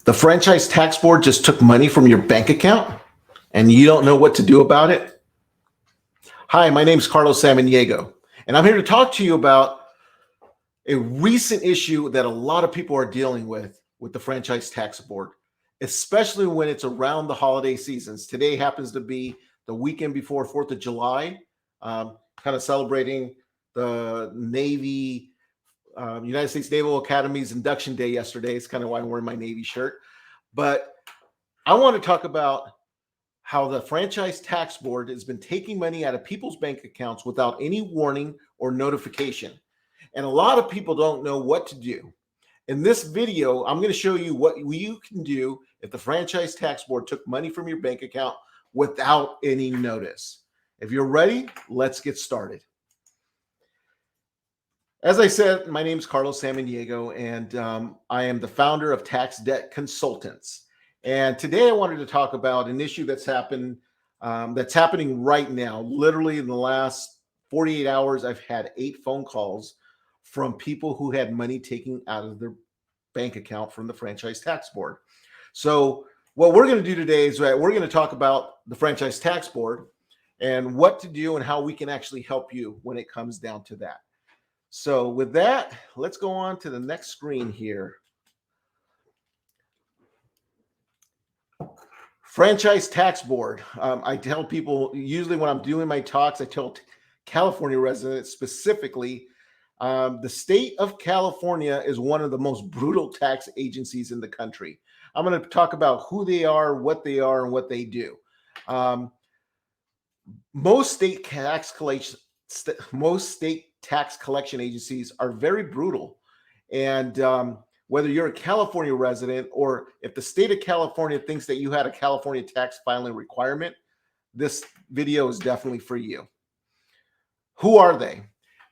The franchise tax board just took money from your bank account and you don't know what to do about it? Hi, my name is Carlos Samaniego, and I'm here to talk to you about a recent issue that a lot of people are dealing with the franchise tax board, especially when it's around the holiday seasons. Today happens to be the weekend before 4th of July, kind of celebrating the Navy, United States Naval Academy's induction day yesterday. It's kind of why I'm wearing my Navy shirt. But I want to talk about how the franchise tax board has been taking money out of people's bank accounts without any warning or notification. And a lot of people don't know what to do. In this video, I'm going to show you what you can do if the franchise tax board took money from your bank account without any notice. If you're ready, let's get started. As I said, my name is Carlos Samaniego, and I am the founder of Tax Debt Consultants. And today I wanted to talk about an issue that's happening right now. Literally in the last 48 hours, I've had 8 phone calls from people who had money taken out of their bank account from the franchise tax board. So what we're going to do today is we're going to talk about the franchise tax board and what to do and how we can actually help you when it comes down to that. So with that, let's go on to the next screen here. Franchise tax board. I tell people, usually when I'm doing my talks, I tell California residents specifically, the state of California is one of the most brutal tax agencies in the country. I'm going to talk about who they are, and what they do. Most state tax collection agencies are very brutal. And whether you're a California resident or if the state of California thinks that you had a California tax filing requirement, this video is definitely for you. Who are they?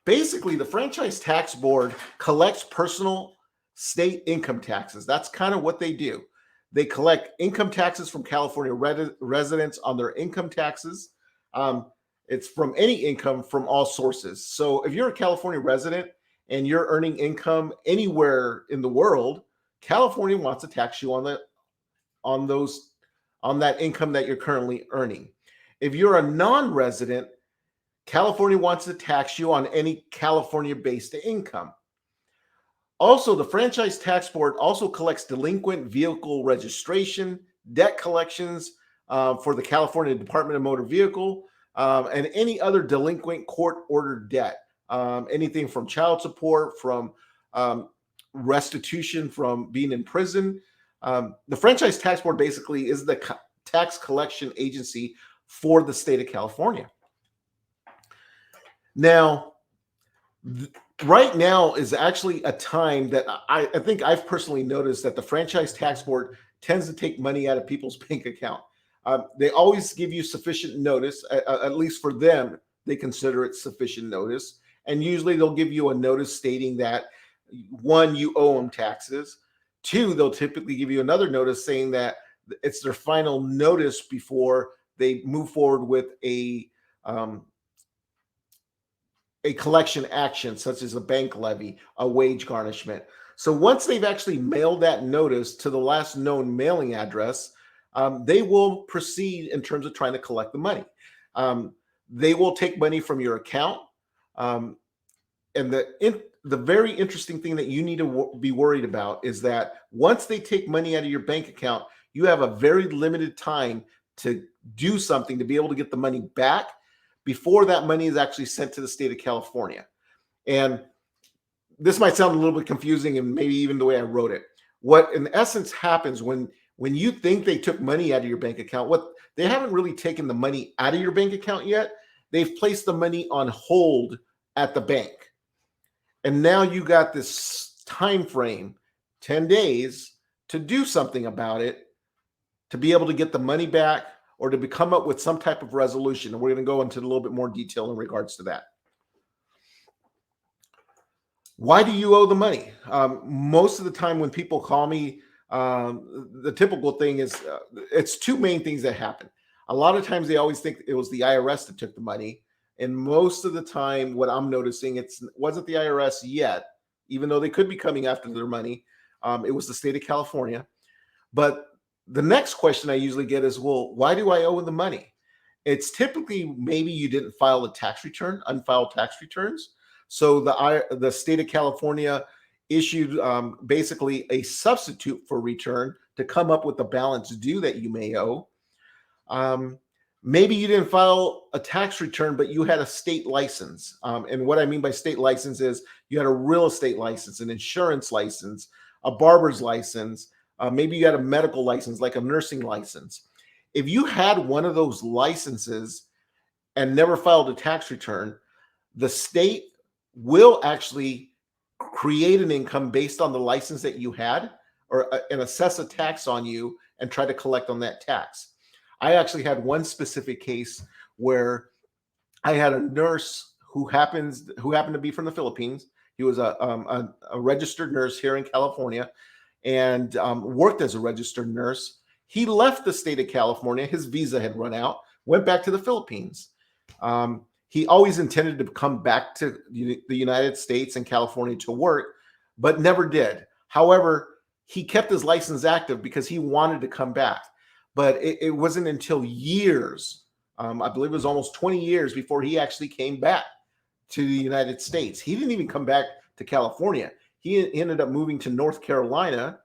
Basically, the franchise tax board collects personal state income taxes. That's kind of what they do. They collect income taxes from California residents on their income taxes. It's from any income from all sources. So if you're a California resident and you're earning income anywhere in the world, California wants to tax you on that income that you're currently earning. If you're a non-resident, California wants to tax you on any California-based income. Also, the franchise tax board also collects delinquent vehicle registration, debt collections for the California Department of Motor Vehicle, and any other delinquent court-ordered debt. Anything from child support, from restitution from being in prison. The franchise tax board basically is the tax collection agency for the state of California. Now, right now is actually a time that I think I've personally noticed that the franchise tax board tends to take money out of people's bank account. They always give you sufficient notice, at least for them, they consider it sufficient notice. And usually they'll give you a notice stating that, 1, you owe them taxes. 2, they'll typically give you another notice saying that it's their final notice before they move forward with a collection action, such as a bank levy, a wage garnishment. So once they've actually mailed that notice to the last known mailing address, they will proceed in terms of trying to collect the money. They will take money from your account. And the very interesting thing that you need to be worried about is that once they take money out of your bank account, you have a very limited time to do something to be able to get the money back before that money is actually sent to the state of California. And this might sound a little bit confusing, and maybe even the way I wrote it. What in essence happens when you think they took money out of your bank account, what they haven't really taken the money out of your bank account yet. They've placed the money on hold at the bank. And now you got this time frame, 10 days, to do something about it, to be able to get the money back or to come up with some type of resolution. And we're going to go into a little bit more detail in regards to that. Why do you owe the money? Most of the time when people call me, the typical thing is it's 2 main things that happen. A lot of times they always think it was the IRS that took the money. And most of the time, what I'm noticing, it wasn't the IRS yet, even though they could be coming after their money. It was the state of California. But the next question I usually get is, well, why do I owe the money? It's typically maybe you didn't file a tax return, unfiled tax returns. So the state of California issued basically a substitute for return to come up with the balance due that you may owe. Um, Maybe you didn't file a tax return, but you had a state license. And what I mean by state license is you had a real estate license, an insurance license, a barber's license. Maybe you had a medical license, like a nursing license. If you had one of those licenses and never filed a tax return, the state will actually create an income based on the license that you had, or and assess a tax on you and try to collect on that tax. I actually had one specific case where I had a nurse who happened to be from the Philippines. He was a registered nurse here in California, and worked as a registered nurse. He left the state of California. His visa had run out, went back to the Philippines. He always intended to come back to the United States and California to work, but never did. However, he kept his license active because he wanted to come back. But it wasn't until years, I believe it was almost 20 years before he actually came back to the United States. He didn't even come back to California. He ended up moving to North Carolina.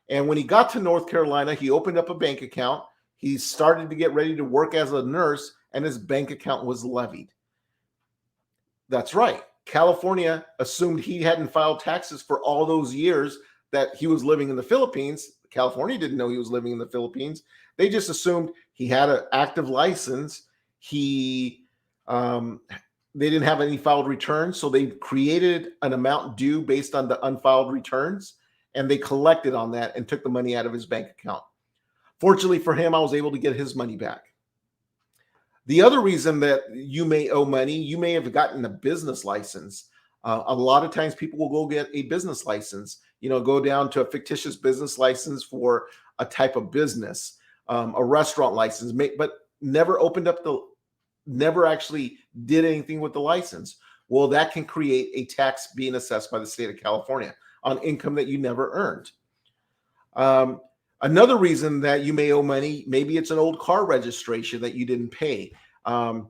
And when he got to North Carolina, he opened up a bank account. He started to get ready to work as a nurse, and his bank account was levied. That's right. California assumed he hadn't filed taxes for all those years that he was living in the Philippines. California didn't know he was living in the Philippines. They just assumed he had an active license. They didn't have any filed returns, so they created an amount due based on the unfiled returns, and they collected on that and took the money out of his bank account. Fortunately for him, I was able to get his money back. The other reason that you may owe money, you may have gotten a business license. A lot of times people will go get a business license, go down to a fictitious business license for a type of business, a restaurant license, but never actually did anything with the license. Well, that can create a tax being assessed by the state of California on income that you never earned. Another reason that you may owe money, maybe it's an old car registration that you didn't pay. I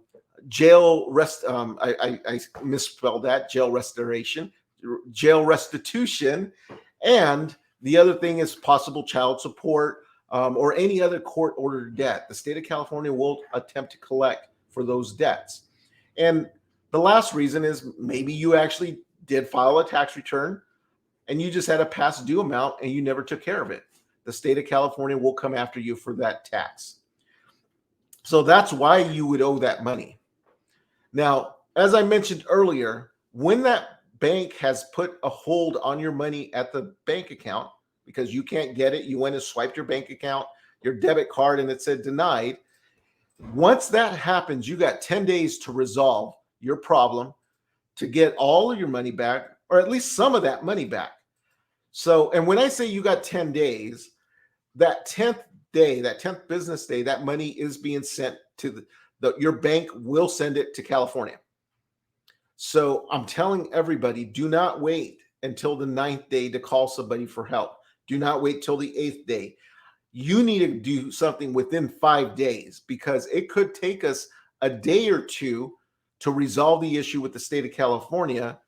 misspelled that, jail restoration, jail restitution. And the other thing is possible child support or any other court-ordered debt. The state of California will attempt to collect for those debts. And the last reason is maybe you actually did file a tax return and you just had a past due amount and you never took care of it. The state of California will come after you for that tax. So that's why you would owe that money. Now, as I mentioned earlier, when that bank has put a hold on your money at the bank account because you can't get it, you went and swiped your bank account, your debit card, and it said denied. Once that happens, you got 10 days to resolve your problem, to get all of your money back, or at least some of that money back. So, and when I say you got 10 days, that 10th day, that 10th business day, that money is being sent to your bank will send it to California. So I'm telling everybody, do not wait until the 9th day to call somebody for help. Do not wait till the 8th day. You need to do something within 5 days because it could take us a day or two to resolve the issue with the state of California.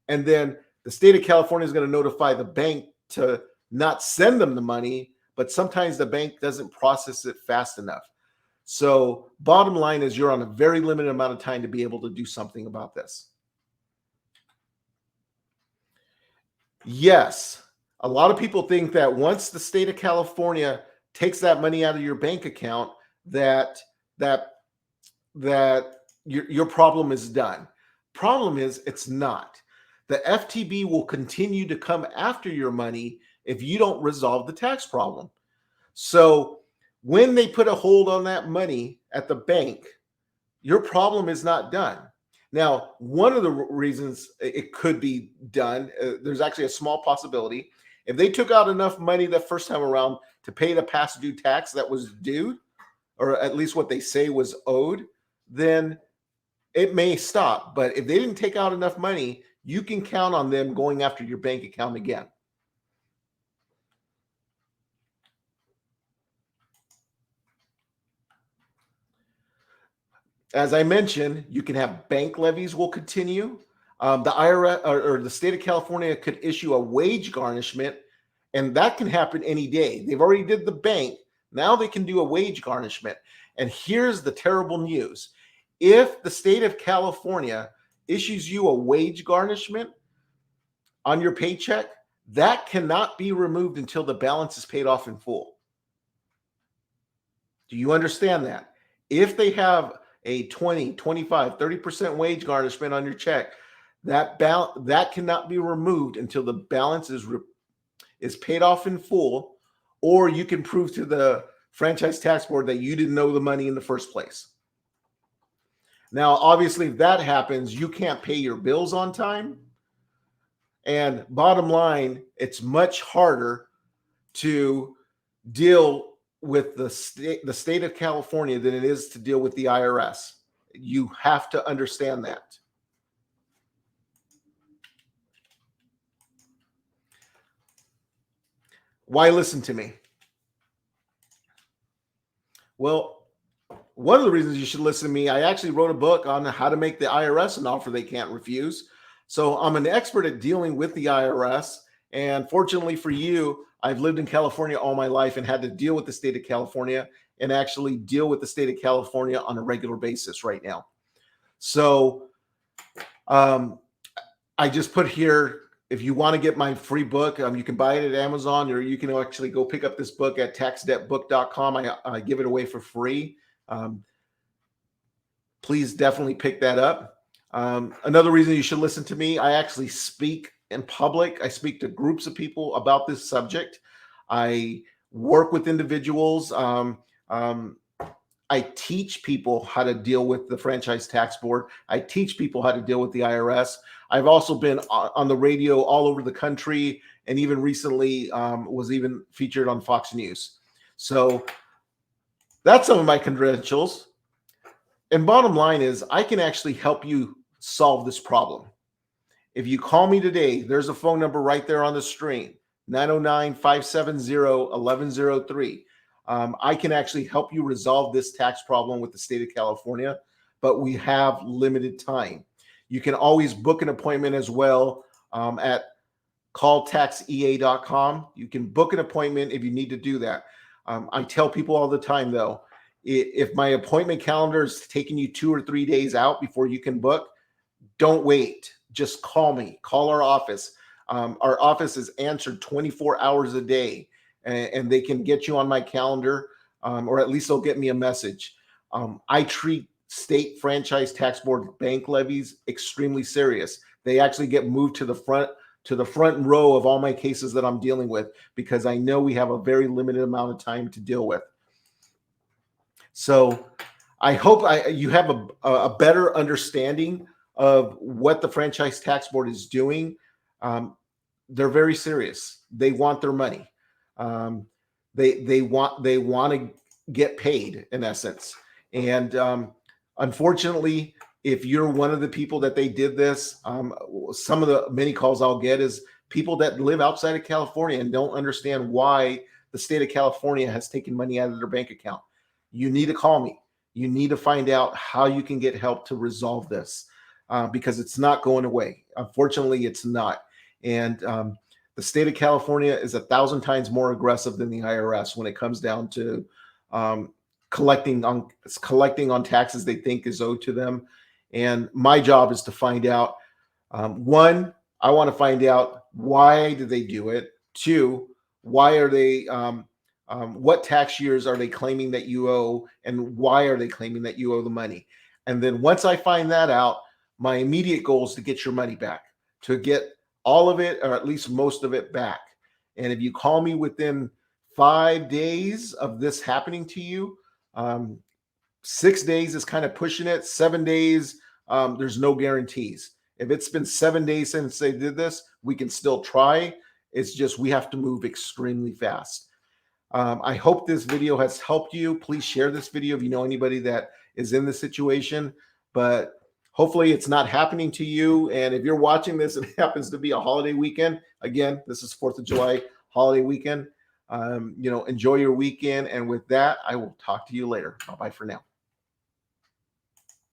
And then the state of California is going to notify the bank to not send them the money, but sometimes the bank doesn't process it fast enough. So bottom line is you're on a very limited amount of time to be able to do something about this. Yes, a lot of people think that once the state of California takes that money out of your bank account, that your problem is done. Problem is, it's not. The FTB will continue to come after your money if you don't resolve the tax problem. So when they put a hold on that money at the bank, your problem is not done. Now, one of the reasons it could be done, there's actually a small possibility. If they took out enough money the first time around to pay the past due tax that was due, or at least what they say was owed, then it may stop. But if they didn't take out enough money, you can count on them going after your bank account again. As I mentioned, you can have bank levies will continue. The IRS or the state of California could issue a wage garnishment, and that can happen any day. They've already did the bank. Now they can do a wage garnishment. And here's the terrible news. If the state of California issues you a wage garnishment on your paycheck, that cannot be removed until the balance is paid off in full. Do you understand that? If they have a 20, 25, 30% wage garnishment on your check, that cannot be removed until the balance is paid off in full, or you can prove to the franchise tax board that you didn't know the money in the first place. Now, obviously, if that happens, you can't pay your bills on time. And bottom line, it's much harder to deal with the state of California than it is to deal with the IRS. You have to understand that. Why listen to me? Well, one of the reasons you should listen to me, I actually wrote a book on how to make the IRS an offer they can't refuse. So I'm an expert at dealing with the IRS. And fortunately for you, I've lived in California all my life and had to deal with the state of California and actually deal with the state of California on a regular basis right now. So I just put here, if you want to get my free book, you can buy it at Amazon, or you can actually go pick up this book at taxdebtbook.com. I give it away for free. Please definitely pick that up. Another reason you should listen to me, I actually speak in public. I speak to groups of people about this subject. I work with individuals. I teach people how to deal with the franchise tax board. I teach people how to deal with the IRS. I've also been on the radio all over the country, and even recently was even featured on Fox News. So that's some of my credentials. And bottom line is, I can actually help you solve this problem. If you call me today, there's a phone number right there on the screen, 909-570-1103. I can actually help you resolve this tax problem with the state of California, but we have limited time. You can always book an appointment as well at calltaxea.com. You can book an appointment if you need to do that. I tell people all the time, though, if my appointment calendar is taking you 2 or 3 days out before you can book, don't wait. Just call me. Call our office. Our office is answered 24 hours a day, and they can get you on my calendar, or at least they'll get me a message. I treat state franchise tax board bank levies extremely serious. They actually get moved to the front row of all my cases that I'm dealing with, because I know we have a very limited amount of time to deal with. So I hope you have a better understanding of what the franchise tax board is doing. They're very serious. They want their money. They want to get paid, in essence. And unfortunately, if you're one of the people that they did this, some of the many calls I'll get is people that live outside of California and don't understand why the state of California has taken money out of their bank account. You need to call me. You need to find out how you can get help to resolve this, because it's not going away. Unfortunately, it's not. And the state of California is 1,000 times more aggressive than the IRS when it comes down to collecting on taxes they think is owed to them. And my job is to find out, one, I want to find out, why do they do it? Two, why are they what tax years are they claiming that you owe, and why are they claiming that you owe the money? And then once I find that out, my immediate goal is to get your money back, to get all of it, or at least most of it, back. And if you call me within 5 days of this happening to you, 6 days is kind of pushing it. 7 days, there's no guarantees. If it's been 7 days since they did this, we can still try. It's just we have to move extremely fast. I hope this video has helped you. Please share this video if you know anybody that is in this situation. But hopefully it's not happening to you. And if you're watching this and it happens to be a holiday weekend, again, this is 4th of July holiday weekend. Enjoy your weekend. And with that, I will talk to you later. Bye-bye for now.